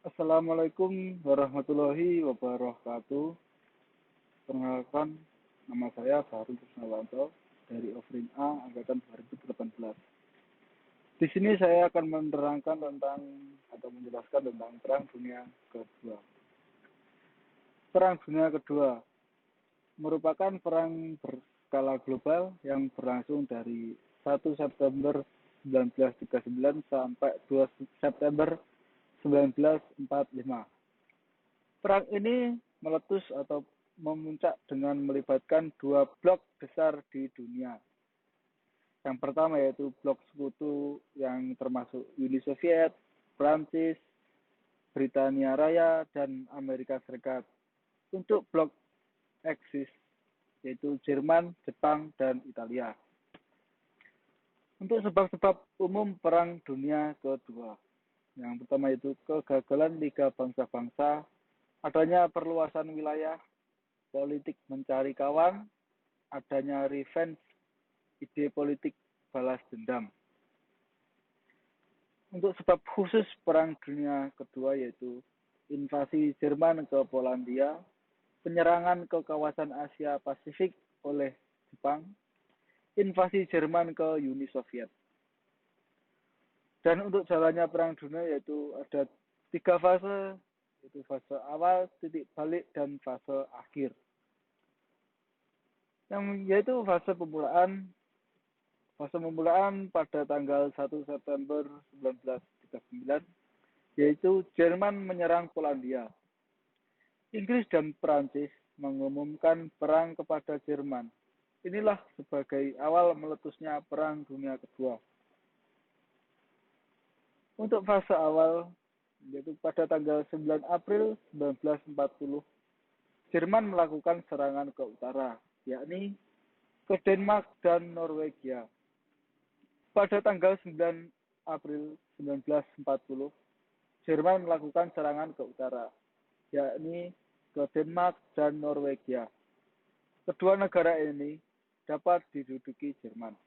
Assalamualaikum warahmatullahi wabarakatuh. Perkenalkan, nama saya Fahrul Krisnawanto dari Offering A angkatan 2018. Di sini saya akan menerangkan tentang atau menjelaskan tentang Perang Dunia Kedua. Perang Dunia Kedua merupakan perang berskala global yang berlangsung dari 1 September 1939 sampai 2 September 1945. Perang ini meletus atau memuncak dengan melibatkan dua blok besar di dunia. Yang pertama yaitu blok sekutu yang termasuk Uni Soviet, Prancis, Britania Raya, dan Amerika Serikat. Untuk blok Axis yaitu Jerman, Jepang, dan Italia. Untuk sebab-sebab umum Perang Dunia Kedua. Yang pertama yaitu kegagalan Liga Bangsa-Bangsa, adanya perluasan wilayah, politik mencari kawan, adanya revenge, ide politik balas dendam. Untuk sebab khusus Perang Dunia Kedua yaitu invasi Jerman ke Polandia, penyerangan ke kawasan Asia Pasifik oleh Jepang, invasi Jerman ke Uni Soviet. Dan untuk jalannya Perang Dunia yaitu ada 3 fase, yaitu fase awal, titik balik, dan fase akhir. Yaitu fase pemulaan pada tanggal 1 September 1939, yaitu Jerman menyerang Polandia. Inggris dan Perancis mengumumkan perang kepada Jerman. Inilah sebagai awal meletusnya Perang Dunia Kedua. Untuk fase awal, yaitu pada tanggal 9 April 1940, Jerman melakukan serangan ke utara, yakni ke Denmark dan Norwegia. Pada tanggal 9 April 1940, Jerman melakukan serangan ke utara, yakni ke Denmark dan Norwegia. Kedua negara ini dapat diduduki Jerman.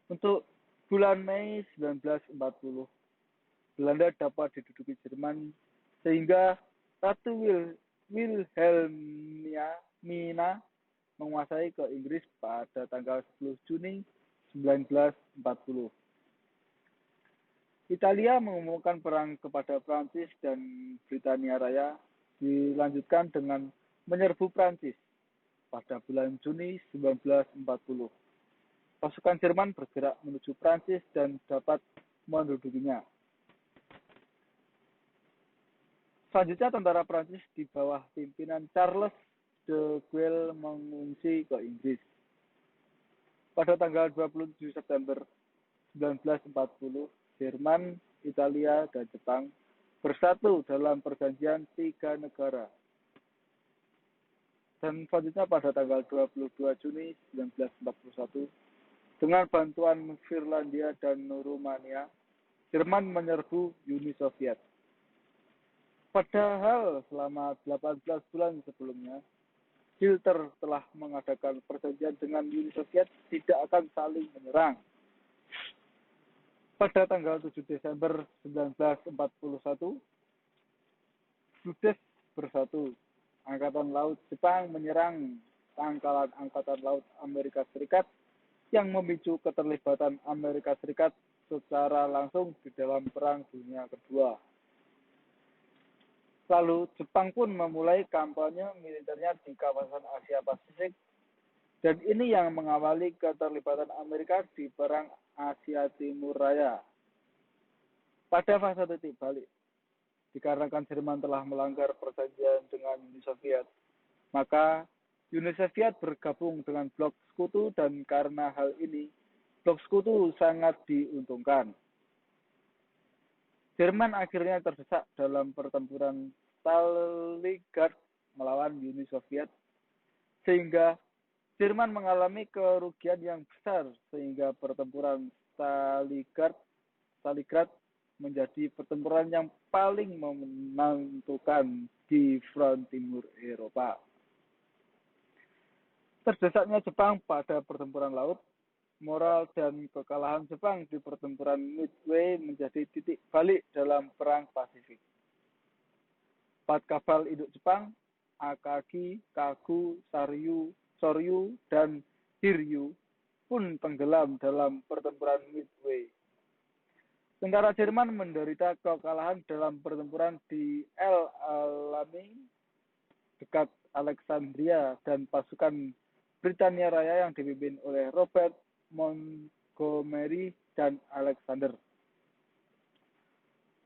Untuk bulan Mei 1940, Belanda dapat diduduki Jerman sehingga Ratu Wilhelmina menguasai ke Inggris pada tanggal 10 Juni 1940. Italia mengumumkan perang kepada Prancis dan Britania Raya dilanjutkan dengan menyerbu Prancis pada bulan Juni 1940. Pasukan Jerman bergerak menuju Prancis dan dapat mendudukinya. Selanjutnya tentara Prancis di bawah pimpinan Charles de Gaulle mengungsi ke Inggris. Pada tanggal 27 September 1940, Jerman, Italia, dan Jepang bersatu dalam perjanjian 3 negara. Dan selanjutnya pada tanggal 22 Juni 1941, dengan bantuan Finlandia dan Rumania, Jerman menyerbu Uni Soviet. Padahal selama 18 bulan sebelumnya, Hitler telah mengadakan perjanjian dengan Uni Soviet tidak akan saling menyerang. Pada tanggal 7 Desember 1941, Ludes bersatu. Angkatan Laut Jepang menyerang pangkalan Angkatan Laut Amerika Serikat yang memicu keterlibatan Amerika Serikat secara langsung di dalam Perang Dunia Kedua. Lalu Jepang pun memulai kampanye militernya di kawasan Asia Pasifik, dan ini yang mengawali keterlibatan Amerika di Perang Asia Timur Raya. Pada fase titik balik, dikarenakan Jerman telah melanggar perjanjian dengan Uni Soviet, maka Uni Soviet bergabung dengan blok sekutu, dan karena hal ini, blok sekutu sangat diuntungkan. Jerman akhirnya terdesak dalam pertempuran Stalingrad melawan Uni Soviet, sehingga Jerman mengalami kerugian yang besar, sehingga pertempuran Stalingrad menjadi pertempuran yang paling menentukan di front timur Eropa. Terdesaknya Jepang pada pertempuran laut moral dan kekalahan Jepang di pertempuran Midway menjadi titik balik dalam Perang Pasifik. 4 kapal induk Jepang, Akagi, Kagu, Soryu, dan Hiryu pun tenggelam dalam pertempuran Midway. Tentara Jerman menderita kekalahan dalam pertempuran di El Alamein dekat Alexandria dan pasukan Britania Raya yang dipimpin oleh Robert Montgomery dan Alexander.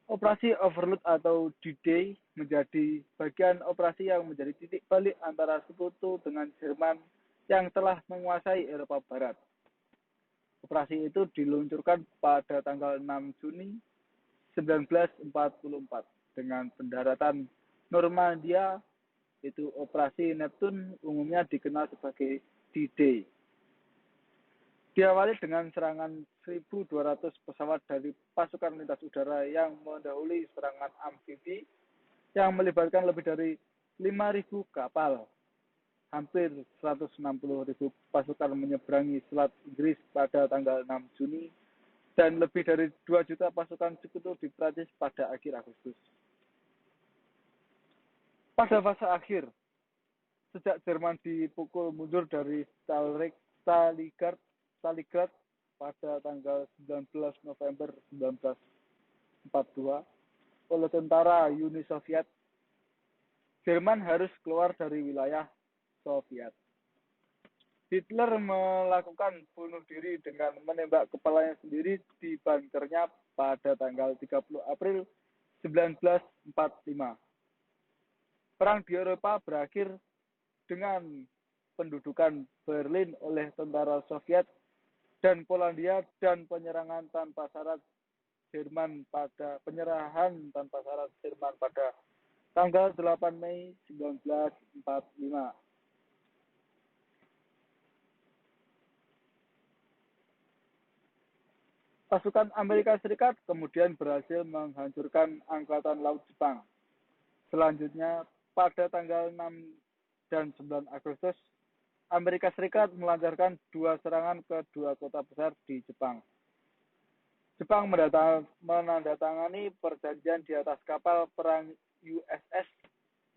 Operasi Overlord atau D-Day menjadi bagian operasi yang menjadi titik balik antara sekutu dengan Jerman yang telah menguasai Eropa Barat. Operasi itu diluncurkan pada tanggal 6 Juni 1944 dengan pendaratan Normandia, itu Operasi Neptune, umumnya dikenal sebagai D-Day. Diawali dengan serangan 1.200 pesawat dari pasukan lintas udara yang mendahului serangan amfibi yang melibatkan lebih dari 5.000 kapal. Hampir 160.000 pasukan menyeberangi Selat Inggris pada tanggal 6 Juni dan lebih dari 2 juta pasukan sekutu di Prancis pada akhir Agustus. Pada fase akhir, sejak Jerman dipukul mundur dari Stalingrad pada tanggal 19 November 1942 oleh tentara Uni Soviet, Jerman harus keluar dari wilayah Soviet. Hitler melakukan bunuh diri dengan menembak kepalanya sendiri di bunkernya pada tanggal 30 April 1945. Perang di Eropa berakhir dengan pendudukan Berlin oleh tentara Soviet dan Polandia dan penyerahan tanpa syarat Jerman pada tanggal 8 Mei 1945. Pasukan Amerika Serikat kemudian berhasil menghancurkan Angkatan Laut Jepang. Selanjutnya, pada tanggal 6 dan 9 Agustus, Amerika Serikat melancarkan 2 serangan ke 2 kota besar di Jepang. Jepang menandatangani perjanjian di atas kapal perang USS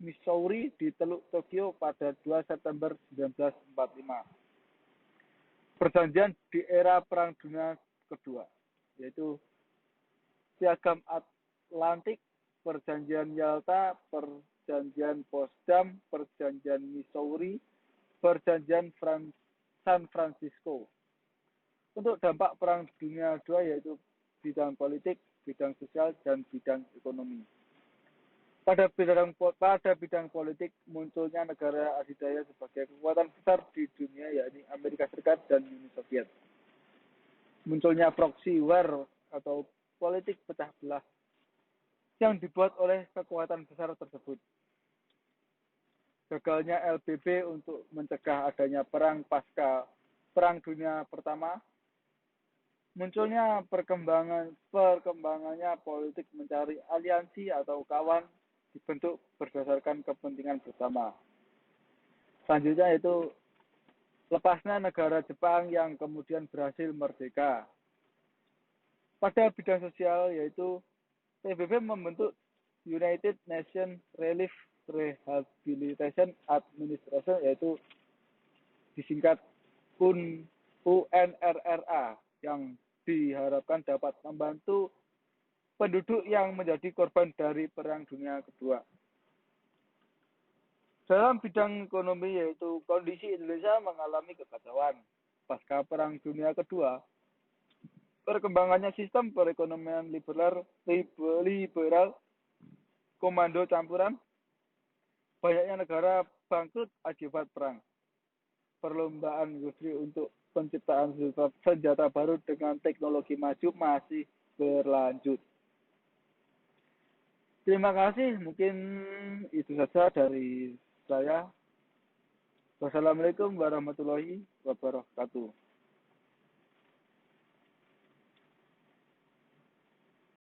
Missouri di Teluk Tokyo pada 2 September 1945. Perjanjian di era Perang Dunia Kedua, yaitu Piagam Atlantik, Perjanjian Yalta, Perjanjian Potsdam, Perjanjian Missouri, Perjanjian San Francisco. Untuk dampak Perang Dunia II yaitu bidang politik, bidang sosial, dan bidang ekonomi. Pada bidang politik, munculnya negara adidaya sebagai kekuatan besar di dunia, yakni Amerika Serikat dan Uni Soviet. Munculnya proxy war atau politik pecah belah yang dibuat oleh kekuatan besar tersebut. Gagalnya LBB untuk mencegah adanya perang pasca Perang Dunia Pertama, munculnya perkembangannya politik mencari aliansi atau kawan dibentuk berdasarkan kepentingan bersama. Selanjutnya itu lepasnya negara Jepang yang kemudian berhasil merdeka. Pada bidang sosial yaitu PBB membentuk United Nations Relief Rehabilitation Administration, yaitu disingkat UNRRA, yang diharapkan dapat membantu penduduk yang menjadi korban dari Perang Dunia Kedua. Dalam bidang ekonomi yaitu kondisi Indonesia mengalami kekacauan pasca Perang Dunia Kedua. Perkembangannya sistem perekonomian liberal, komando campuran, banyaknya negara bangkrut akibat perang. Perlombaan industri untuk penciptaan senjata baru dengan teknologi maju masih berlanjut. Terima kasih, mungkin itu saja dari saya. Wassalamualaikum warahmatullahi wabarakatuh.